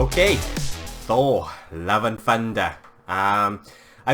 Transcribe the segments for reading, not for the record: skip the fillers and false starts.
Okay, Thor, Love and Thunder. I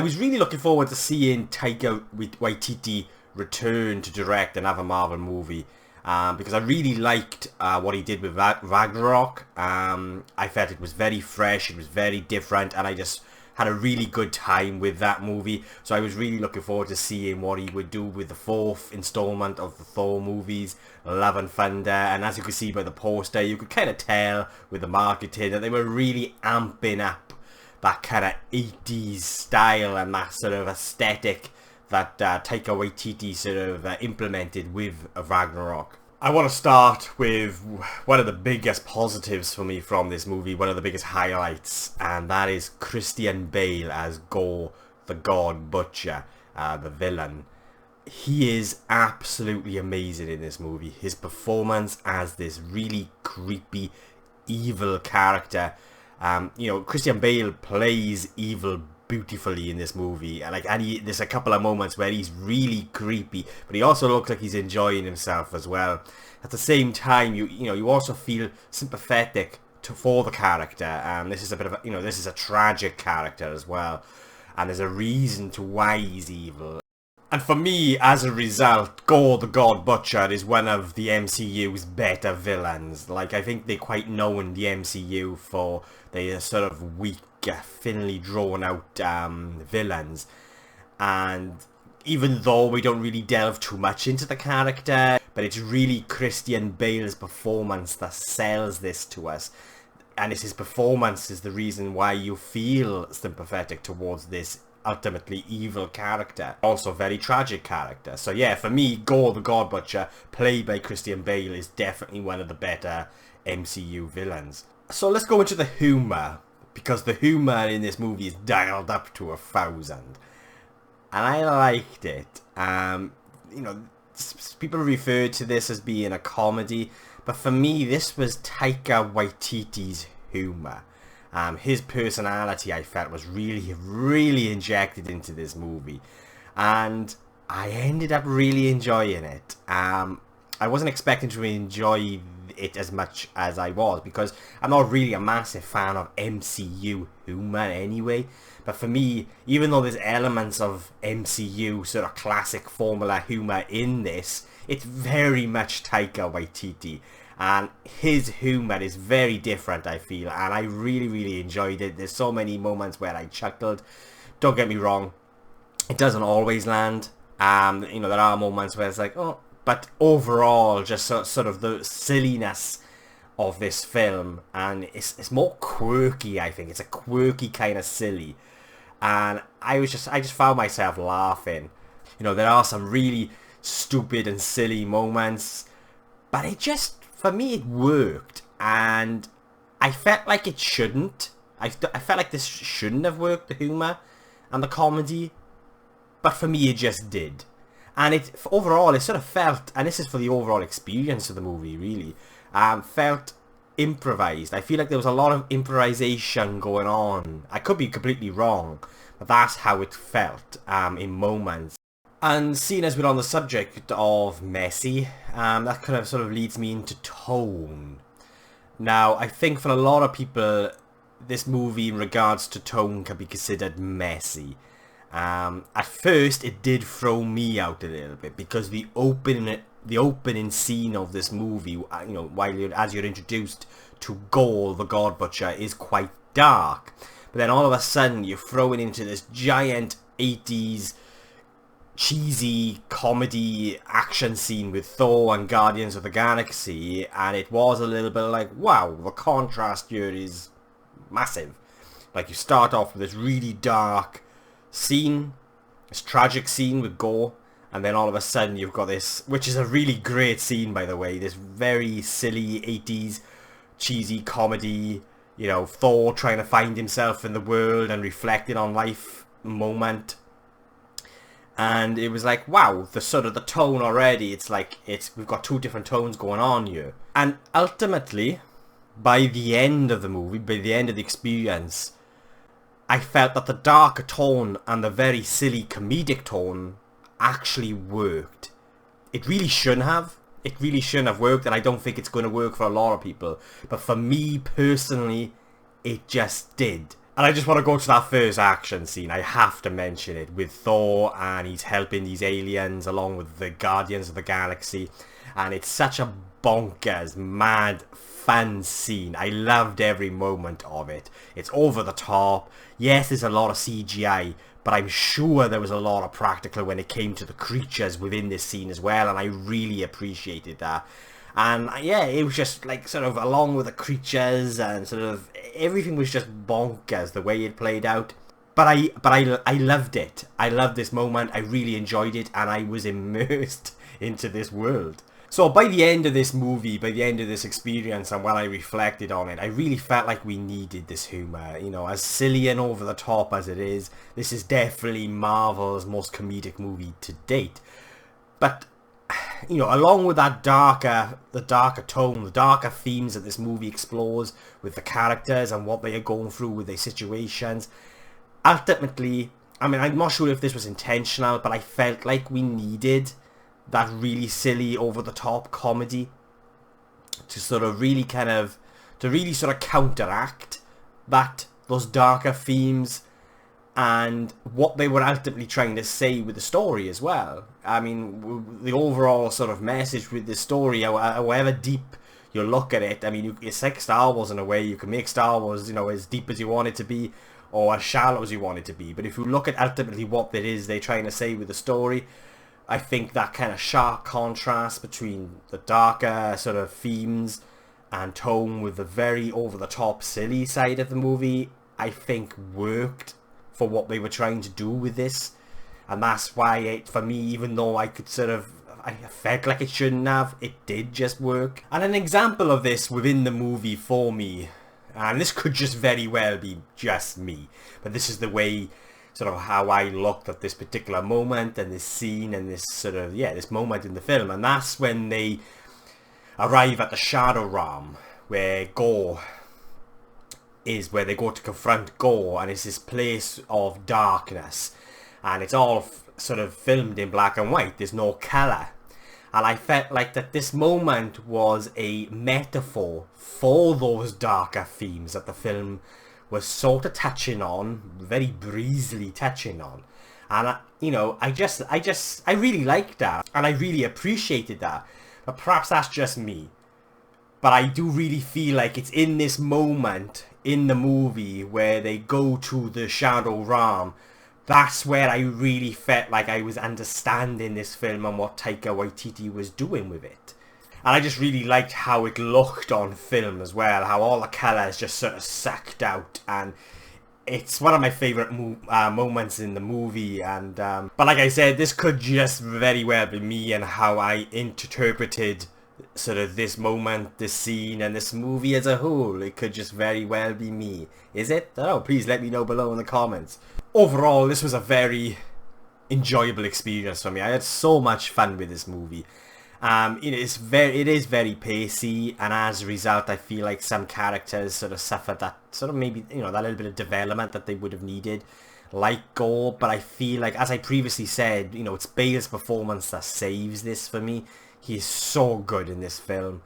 was really looking forward to seeing Taika Waititi return to direct another Marvel movie because I really liked what he did with Ragnarok. I felt it was very fresh, it was very different, and I just had a really good time with that movie. So I was really looking forward to seeing what he would do with the fourth installment of the Thor movies, Love and Thunder. And as you could see by the poster, you could kind of tell with the marketing that they were really amping up that kind of 80s style and that sort of aesthetic that Taika Waititi sort of implemented with Ragnarok. I want to start with one of the biggest positives for me from this movie, one of the biggest highlights, and that is Christian Bale as Thor, the God Butcher, the villain. He is absolutely amazing in this movie. His performance as this really creepy, evil character. Christian Bale plays evil beautifully in this movie, there's a couple of moments where he's really creepy, but he also looks like he's enjoying himself as well. At the same time, you also feel sympathetic for the character, and this is a bit of this is a tragic character as well, and there's a reason to why he's evil. And for me, as a result, Thor the God Butcher is one of the MCU's better villains. I think they're quite known, the MCU, for their sort of weak, thinly drawn out villains. And even though we don't really delve too much into the character, but it's really Christian Bale's performance that sells this to us. And it's his performance is the reason why you feel sympathetic towards this ultimately evil character, also very tragic character. So yeah, for me, Thor the God Butcher, played by Christian Bale, is definitely one of the better MCU villains. So let's go into the humour, because the humour in this movie is dialed up to 1,000, and I liked it. People refer to this as being a comedy, but for me, this was Taika Waititi's humour. His personality, I felt, was really injected into this movie, and I ended up really enjoying it. I wasn't expecting to enjoy it as much as I was, because I'm not really a massive fan of MCU humour anyway, but for me, even though there's elements of MCU sort of classic formula humour in this, it's very much Taika Waititi. And his humour is very different, I feel, and I really enjoyed it. There's so many moments where I chuckled. Don't get me wrong, it doesn't always land. There are moments where it's like, oh, but overall, just sort of the silliness of this film, and it's more quirky. I think it's a quirky kind of silly, and I just found myself laughing. There are some really stupid and silly moments, but for me, it worked, and I felt like it shouldn't. I felt like this shouldn't have worked, the humour and the comedy, but for me, it just did. And overall, it sort of felt, and this is for the overall experience of the movie, really, felt improvised. I feel like there was a lot of improvisation going on. I could be completely wrong, but that's how it felt in moments. And seeing as we're on the subject of messy, that kind of sort of leads me into tone. Now, I think for a lot of people, this movie in regards to tone can be considered messy. At first, it did throw me out a little bit, because the opening scene of this movie, as you're introduced to Thor, the God Butcher, is quite dark. But then all of a sudden, you're thrown into this giant 80s cheesy comedy action scene with Thor and Guardians of the Galaxy, and it was a little bit like, wow, the contrast here is massive. Like, you start off with this really dark scene, this tragic scene with Thor, and then all of a sudden you've got this, which is a really great scene, by the way, this very silly 80s cheesy comedy, Thor trying to find himself in the world and reflecting on life moment. And it was like, wow, the sort of the tone already, we've got two different tones going on here. And ultimately, by the end of the movie, by the end of the experience, I felt that the darker tone and the very silly comedic tone actually worked. It really shouldn't have. It really shouldn't have worked, and I don't think it's going to work for a lot of people. But for me personally, It just did. And I just want to go to that first action scene. I have to mention it, with Thor, and he's helping these aliens along with the Guardians of the Galaxy. And it's such a bonkers, mad, fun scene. I loved every moment of it. It's over the top. Yes, there's a lot of CGI, but I'm sure there was a lot of practical when it came to the creatures within this scene as well, and I really appreciated that. And yeah, it was just like sort of along with the creatures, and sort of everything was just bonkers the way it played out. But I loved it. I loved this moment. I really enjoyed it, and I was immersed into this world. So by the end of this movie, by the end of this experience, and when I reflected on it, I really felt like we needed this humour. You know, as silly and over the top as it is, this is definitely Marvel's most comedic movie to date. But, you know, along with that the darker tone, the darker themes that this movie explores with the characters and what they are going through with their situations, ultimately, I mean, I'm not sure if this was intentional, but I felt like we needed that really silly, over-the-top comedy to sort of really sort of counteract those darker themes and what they were ultimately trying to say with the story as well. I mean, the overall sort of message with this story, however deep you look at it, I mean, it's like Star Wars in a way. You can make Star Wars, you know, as deep as you want it to be, or as shallow as you want it to be. But if you look at ultimately what it is they're trying to say with the story, I think that kind of sharp contrast between the darker sort of themes and tone with the very over-the-top silly side of the movie, I think worked for what they were trying to do with this. And that's why it, for me, even though I felt like it shouldn't have, it did just work. And an example of this within the movie for me, and this could just very well be just me, but this is the way, sort of how I looked at this particular moment and this scene and this sort of, yeah, this moment in the film. And that's when they arrive at the Shadow Realm, where they go to confront Gore, and it's this place of darkness, and it's all sort of filmed in black and white. There's no colour. And I felt like that this moment was a metaphor for those darker themes that the film was sort of touching on, very breezily touching on. And, you know, I really liked that, and I really appreciated that. But perhaps that's just me. But I do really feel like it's in this moment in the movie where they go to the Shadow Realm, that's where I really felt like I was understanding this film and what Taika Waititi was doing with it. And I just really liked how it looked on film as well, how all the colours just sort of sucked out, and it's one of my favourite moments in the movie. And but like I said, this could just very well be me and how I interpreted sort of this moment, this scene, and this movie as a whole. It could just very well be me. Is it? I don't know, please let me know below in the comments. Overall, this was a very enjoyable experience for me. I had so much fun with this movie. It is very pacey, and as a result I feel like some characters sort of suffered that sort of, maybe, you know, that little bit of development that they would have needed, like Gore. But I feel like, as I previously said, you know, it's Bale's performance that saves this for me. He's so good in this film.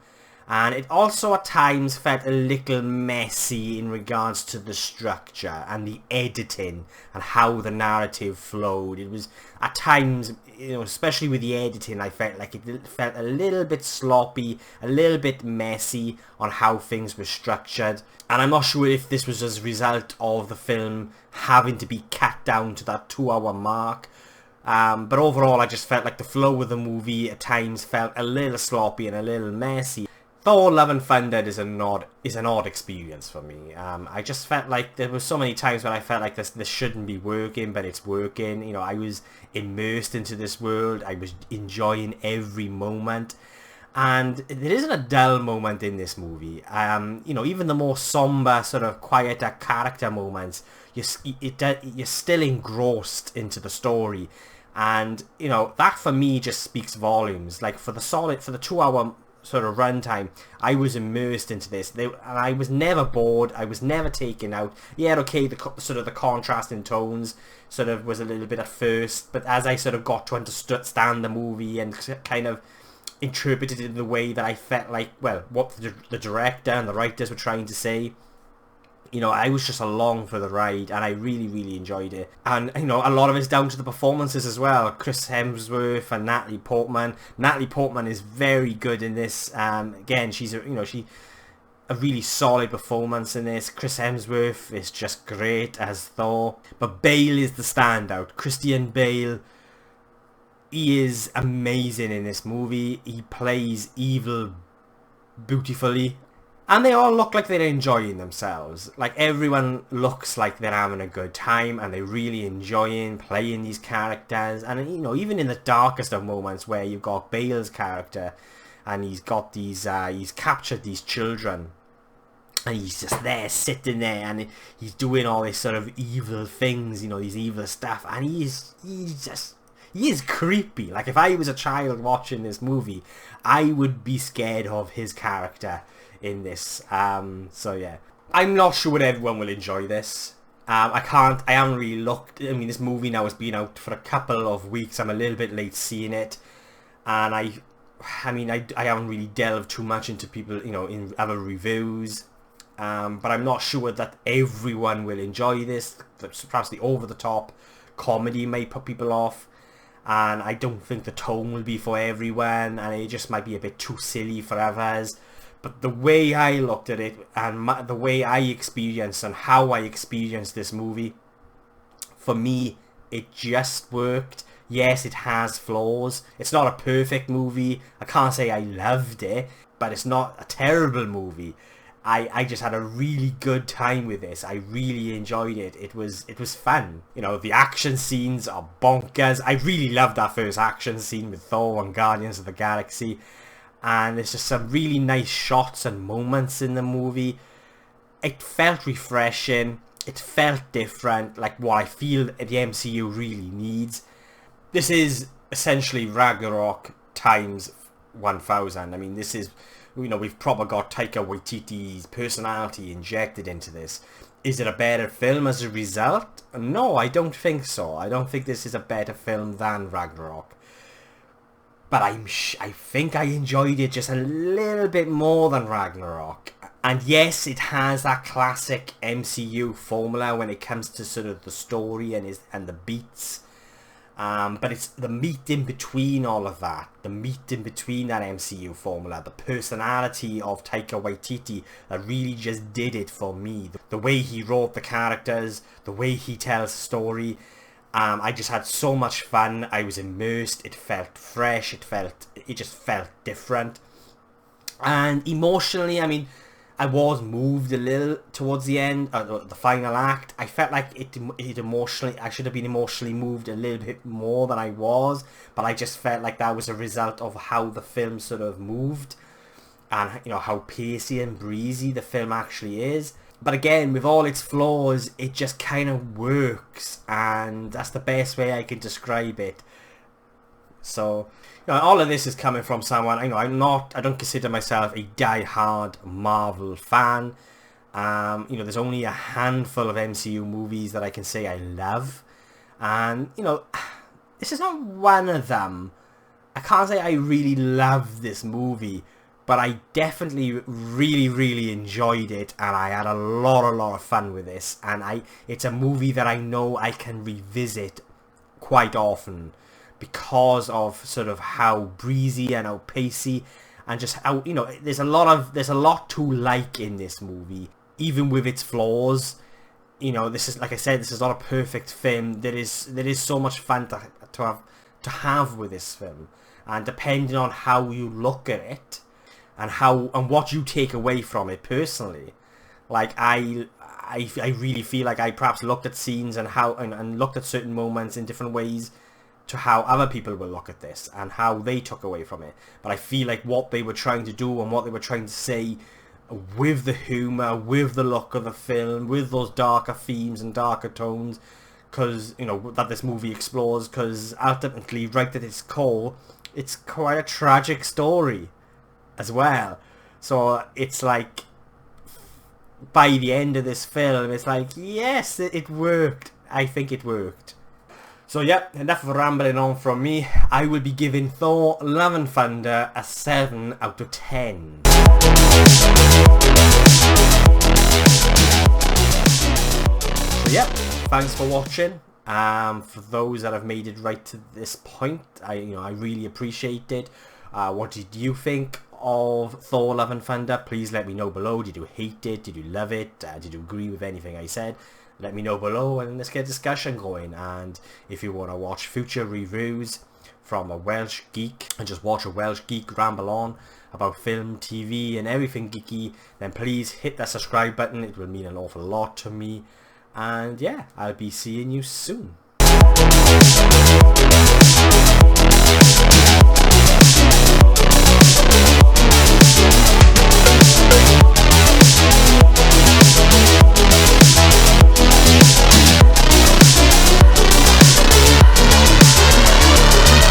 And it also at times felt a little messy in regards to the structure and the editing and how the narrative flowed. It was at times, you know, especially with the editing, I felt like it felt a little bit sloppy, a little bit messy on how things were structured. And I'm not sure if this was as a result of the film having to be cut down to that 2-hour mark. But overall, I just felt like the flow of the movie at times felt a little sloppy and a little messy. Thor: Love and Thunder is an odd experience for me. I just felt like there were so many times when I felt like this shouldn't be working, but it's working. You know, I was immersed into this world. I was enjoying every moment, and there isn't a dull moment in this movie. You know, even the more somber, sort of quieter character moments, you're still engrossed into the story, and you know, that for me just speaks volumes. Like for the 2-hour sort of runtime, I was immersed into this, and I was never bored. I was never taken out. Yeah, okay, the sort of the contrast in tones sort of was a little bit at first, but as I sort of got to understand the movie and kind of interpreted it in the way that I felt like, well, what the director and the writers were trying to say, You know, I was just along for the ride, and I really, really enjoyed it. And, you know, a lot of it's down to the performances as well. Chris Hemsworth and Natalie Portman. Natalie Portman is very good in this. Again, she's a really solid performance in this. Chris Hemsworth is just great as Thor. But Bale is the standout. Christian Bale, he is amazing in this movie. He plays evil beautifully. And they all look like they're enjoying themselves. Like, everyone looks like they're having a good time and they're really enjoying playing these characters. And, you know, even in the darkest of moments where you've got Bale's character and he's got these, he's captured these children. And he's just there, sitting there, and he's doing all this sort of evil things, you know, these evil stuff. And he is creepy. Like, if I was a child watching this movie, I would be scared of his character in this. So yeah, I'm not sure whether everyone will enjoy this. I haven't really looked. I mean, this movie now has been out for a couple of weeks. I'm a little bit late seeing it, and I haven't really delved too much into people, you know, in other reviews. But I'm not sure that everyone will enjoy this. Perhaps the over-the-top comedy may put people off, and I don't think the tone will be for everyone, and it just might be a bit too silly for others. But the way I looked at it, and the way I experienced and how I experienced this movie, for me, it just worked. Yes, it has flaws. It's not a perfect movie. I can't say I loved it, but it's not a terrible movie. I just had a really good time with this. I really enjoyed it. It was fun. You know, the action scenes are bonkers. I really loved that first action scene with Thor and Guardians of the Galaxy. And there's just some really nice shots and moments in the movie. It felt refreshing. It felt different, like what I feel the MCU really needs. This is essentially Ragnarok times 1000. I mean, this is, you know, we've probably got Taika Waititi's personality injected into this. Is it a better film as a result? No, I don't think so. I don't think this is a better film than Ragnarok. But I think I enjoyed it just a little bit more than Ragnarok. And yes, it has that classic MCU formula when it comes to sort of the story and the beats. But it's the meat in between all of that. The meat in between that MCU formula. The personality of Taika Waititi that really just did it for me. The way he wrote the characters. The way he tells the story. I just had so much fun. I was immersed. It felt fresh. It just felt different. And emotionally, I mean, I was moved a little towards the end, the final act. I felt like it emotionally, I should have been emotionally moved a little bit more than I was, but I just felt like that was a result of how the film sort of moved, and, you know, how pacey and breezy the film actually is. But again, with all its flaws, it just kind of works, and that's the best way I can describe it. So, you know, all of this is coming from someone, you know, I don't consider myself a die-hard Marvel fan. You know, there's only a handful of MCU movies that I can say I love. And, you know, this is not one of them. I can't say I really love this movie, but I definitely really, really enjoyed it, and I had a lot of fun with this. And it's a movie that I know I can revisit quite often, because of sort of how breezy and how pacey, and just how, you know, there's a lot to like in this movie, even with its flaws. You know, this is, like I said, this is not a perfect film. There is so much fun to have with this film, and depending on how you look at it and what you take away from it personally, like I really feel like I perhaps looked at scenes and looked at certain moments in different ways to how other people will look at this and how they took away from it. But I feel like what they were trying to do and what they were trying to say with the humour, with the look of the film, with those darker themes and darker tones, because, you know, that this movie explores, because ultimately, right at its core, it's quite a tragic story as well. So it's like, by the end of this film, it's like, yes, it worked. I think it worked. So yeah, enough of rambling on from me. I will be giving Thor Love and Thunder a 7 out of 10. So yeah, thanks for watching. For those that have made it right to this point, I really appreciate it. What did you think of Thor: Love and Thunder? Please let me know below. Did you hate it? Did you love it? Did you agree with anything I said? Let me know below and let's get a discussion going. And if you want to watch future reviews from a Welsh geek and just watch a Welsh geek ramble on about film, TV and everything geeky, then please hit that subscribe button. It will mean an awful lot to me. And yeah, I'll be seeing you soon.